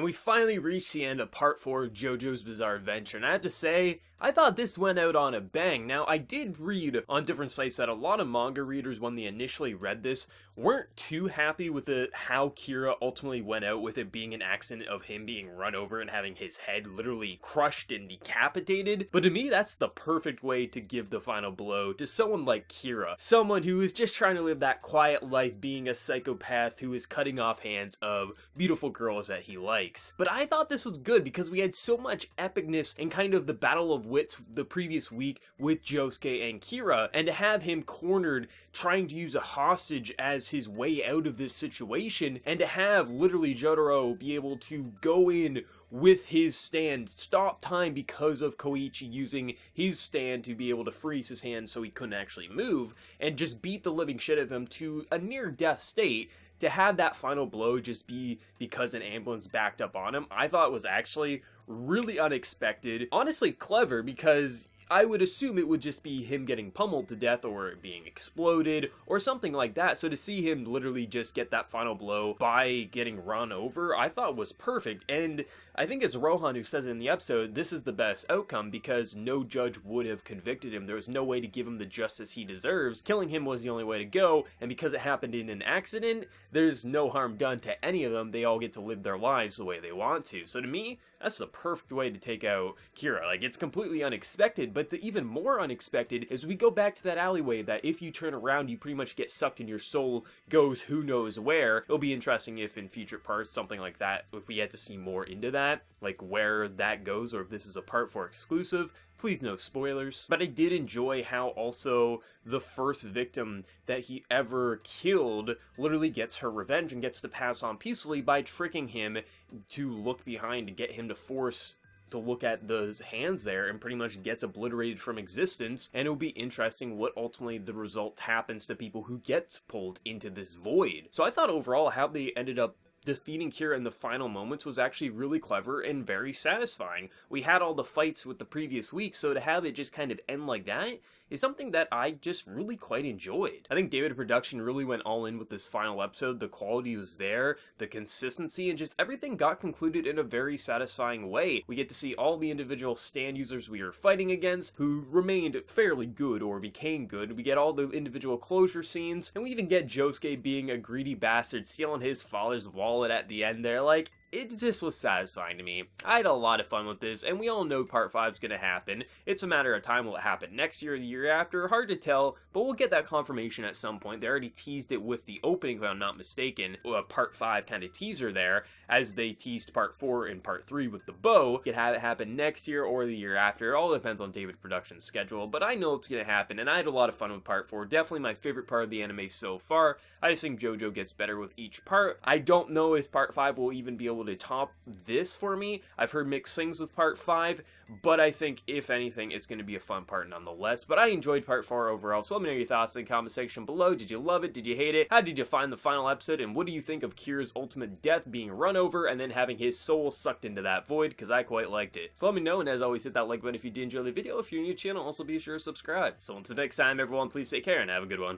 And we finally reached the end of part 4 of JoJo's Bizarre Adventure, and I have to say, I thought this went out on a bang. Now, I did read on different sites that a lot of manga readers, when they initially read this, weren't too happy with how Kira ultimately went out, with it being an accident of him being run over and having his head literally crushed and decapitated. But to me, that's the perfect way to give the final blow to someone like Kira. Someone who is just trying to live that quiet life, being a psychopath who is cutting off hands of beautiful girls that he likes. But I thought this was good because we had so much epicness in kind of the battle of wits the previous week with Josuke and Kira, and to have him cornered trying to use a hostage as his way out of this situation, and to have literally Jotaro be able to go in with his stand, stop time because of Koichi using his stand to be able to freeze his hand so he couldn't actually move, and just beat the living shit out of him to a near-death state. To have that final blow just be because an ambulance backed up on him, I thought was actually really unexpected. Honestly clever, because I would assume it would just be him getting pummeled to death or it being exploded or something like that. So to see him literally just get that final blow by getting run over, I thought was perfect. And I think it's Rohan who says it in the episode, this is the best outcome because no judge would have convicted him. There was no way to give him the justice he deserves. Killing him was the only way to go, and because it happened in an accident, there's no harm done to any of them. They all get to live their lives the way they want to. So to me, that's the perfect way to take out Kira. Like, it's completely unexpected, but the even more unexpected is we go back to that alleyway that if you turn around, you pretty much get sucked and your soul goes who knows where. It'll be interesting if in future parts, something like that, if we get to see more into that, like where that goes, or if this is a part 4 exclusive. Please no spoilers. But I did enjoy how also the first victim that he ever killed literally gets her revenge and gets to pass on peacefully by tricking him to look behind to get him to force to look at the hands there, and pretty much gets obliterated from existence. And it'll be interesting what ultimately the result happens to people who get pulled into this void. So I thought overall how they ended up defeating Kira in the final moments was actually really clever and very satisfying. We had all the fights with the previous week, so to have it just kind of end like that is something that I just really quite enjoyed. I think David Production really went all in with this final episode. The quality was there, the consistency, and just everything got concluded in a very satisfying way. We get to see all the individual stand users we were fighting against who remained fairly good or became good. We get all the individual closure scenes, and we even get Josuke being a greedy bastard stealing his father's wallet at the end there. Like, it just was satisfying to me. I had a lot of fun with this, and we all know part 5 is going to happen. It's a matter of time. Will it happen next year or the year after? Hard to tell, but we'll get that confirmation at some point. They already teased it with the opening, if I'm not mistaken, a part 5 kind of teaser there, as they teased part 4 and part 3 with the bow. Could have it happen next year or the year after. It all depends on David Production's schedule, but I know it's going to happen, and I had a lot of fun with part 4. Definitely my favorite part of the anime so far. I just think JoJo gets better with each part. I don't know if part 5 will even be able to top this for me. I've heard mixed things with part 5, but I think if anything it's going to be a fun part nonetheless. But I enjoyed part 4 overall, so let me know your thoughts in the comment section below. Did you love it? Did you hate it? How did you find the final episode? And what do you think of Kira's ultimate death, being run over and then having his soul sucked into that void? Because I quite liked it. So let me know, and as always, hit that like button if you did enjoy the video. If you're new to the channel, also be sure to subscribe. So until next time everyone, please take care and have a good one.